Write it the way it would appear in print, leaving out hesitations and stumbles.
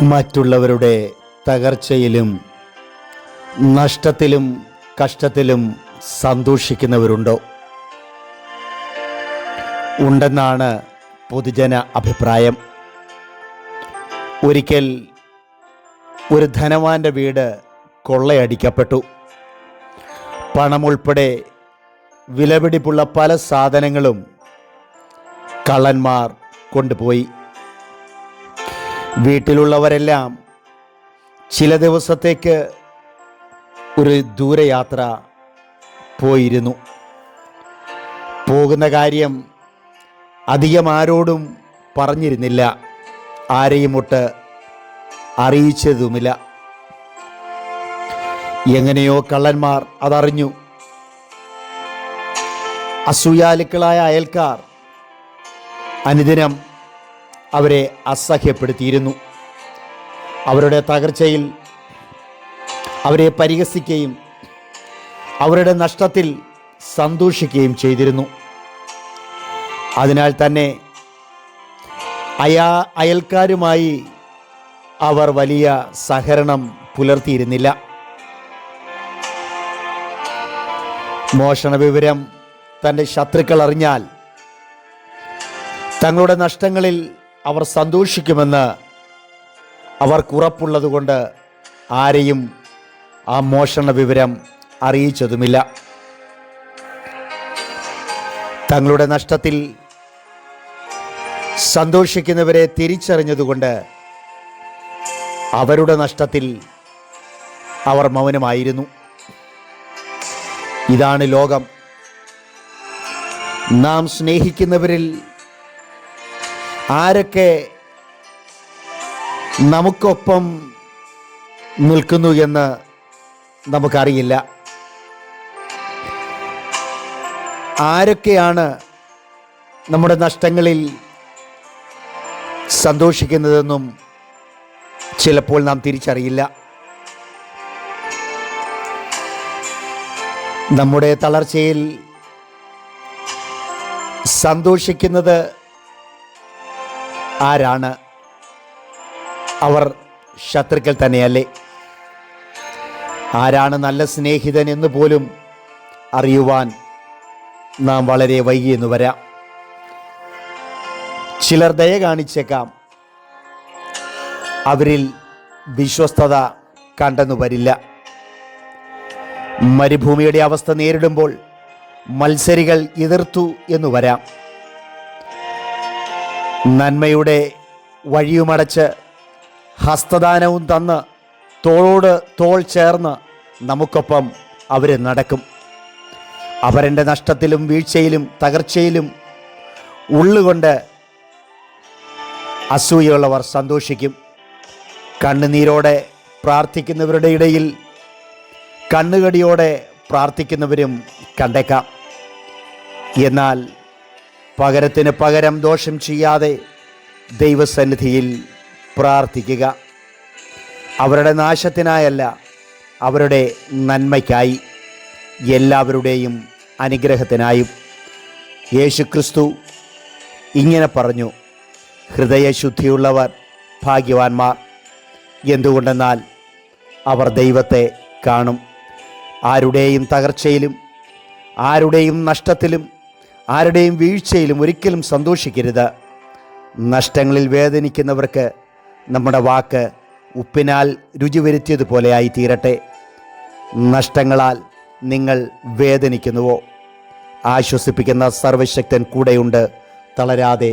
മറ്റുള്ളവരുടെ തകർച്ചയിലും നഷ്ടത്തിലും കഷ്ടത്തിലും സന്തോഷിക്കുന്നവരുണ്ടോ? ഉണ്ടെന്നാണ് പൊതുജന അഭിപ്രായം. ഒരിക്കൽ ഒരു ധനവാന്റെ വീട് കൊള്ളയടിക്കപ്പെട്ടു. പണമുൾപ്പെടെ വിലപിടിപ്പുള്ള പല സാധനങ്ങളും കള്ളന്മാർ കൊണ്ടുപോയി. വീട്ടിലുള്ളവരെല്ലാം ചില ദിവസത്തേക്ക് ഒരു ദൂരയാത്ര പോയിരുന്നു. പോകുന്ന കാര്യം അധികം ആരോടും പറഞ്ഞിരുന്നില്ല, ആരെയും ഒട്ട് അറിയിച്ചതുമില്ല. എങ്ങനെയോ കള്ളന്മാർ അതറിഞ്ഞു. അസൂയാലുക്കളായ അയൽക്കാർ അനുദിനം അവരെ അസഹ്യപ്പെടുത്തിയിരുന്നു. അവരുടെ തകർച്ചയിൽ അവരെ പരിഹസിക്കുകയും അവരുടെ നഷ്ടത്തിൽ സന്തോഷിക്കുകയും ചെയ്തിരുന്നു. അതിനാൽ തന്നെ അയൽക്കാരുമായി അവർ വലിയ സഹകരണം പുലർത്തിയിരുന്നില്ല. മോഷണ വിവരം തൻ്റെ ശത്രുക്കൾ അറിഞ്ഞാൽ തങ്ങളുടെ നഷ്ടങ്ങളിൽ അവർ സന്തോഷിക്കുമെന്ന് അവർക്കുറപ്പുള്ളതുകൊണ്ട് ആരെയും ആ മോഷണ വിവരം അറിയിച്ചതുമില്ല. തങ്ങളുടെ നഷ്ടത്തിൽ സന്തോഷിക്കുന്നവരെ തിരിച്ചറിഞ്ഞതുകൊണ്ട് അവരുടെ നഷ്ടത്തിൽ അവർ മൗനമായിരുന്നു. ഇതാണ് ലോകം. നാം സ്നേഹിക്കുന്നവരിൽ ആരൊക്കെ നമുക്കൊപ്പം നിൽക്കുന്നു എന്ന് നമുക്കറിയില്ല. ആരൊക്കെയാണ് നമ്മുടെ നഷ്ടങ്ങളിൽ സന്തോഷിക്കുന്നതെന്നും ചിലപ്പോൾ നാം തിരിച്ചറിയില്ല. നമ്മുടെ തളർച്ചയിൽ സന്തോഷിക്കുന്നത് ആരാണ്? അവർ ശത്രുക്കൾ തന്നെയല്ലേ? ആരാണ് നല്ല സ്നേഹിതൻ എന്ന് പോലും അറിയുവാൻ നാം വളരെ വൈകിയെന്ന് വരാം. ചിലർ ദയ കാണിച്ചേക്കാം, അവരിൽ വിശ്വസ്തത കണ്ടെന്നു വരില്ല. മരുഭൂമിയുടെ അവസ്ഥ നേരിടുമ്പോൾ മത്സരികൾ എതിർത്തു എന്നു വരാം. നന്മയുടെ വഴിയുമടച്ച് ഹസ്തദാനവും തന്ന് തോളോട് തോൾ ചേർന്ന് നമുക്കൊപ്പം അവർ നടക്കും. അവരുടെ നഷ്ടത്തിലും വീഴ്ചയിലും തകർച്ചയിലും ഉള്ളുകൊണ്ട് അസൂയുള്ളവർ സന്തോഷിക്കും. കണ്ണുനീരോടെ പ്രാർത്ഥിക്കുന്നവരുടെ ഇടയിൽ കണ്ണുകടിയോടെ പ്രാർത്ഥിക്കുന്നവരും കണ്ടേക്കാം. എന്നാൽ പകരത്തിന് പകരം ദോഷം ചെയ്യാതെ ദൈവസന്നിധിയിൽ പ്രാർത്ഥിക്കുക. അവരുടെ നാശത്തിനായല്ല, അവരുടെ നന്മയ്ക്കായി, എല്ലാവരുടെയും അനുഗ്രഹത്തിനായും. യേശുക്രിസ്തു ഇങ്ങനെ പറഞ്ഞു, ഹൃദയശുദ്ധിയുള്ളവർ ഭാഗ്യവാന്മാർ. എന്തുകൊണ്ടെന്നാൽ അവർ ദൈവത്തെ കാണും. ആരുടെയും തകർച്ചയിലും ആരുടെയും നഷ്ടത്തിലും ആരുടെയും വീഴ്ചയിലും ഒരിക്കലും സന്തോഷിക്കരുത്. നഷ്ടങ്ങളിൽ വേദനിക്കുന്നവർക്ക് നമ്മുടെ വാക്ക് ഉപ്പിനാൽ രുചി വരുത്തിയതുപോലെയായി തീരട്ടെ. നഷ്ടങ്ങളാൽ നിങ്ങൾ വേദനിക്കുന്നുവോ? ആശ്വസിപ്പിക്കുന്ന സർവശക്തൻ കൂടെയുണ്ട്, തളരാതെ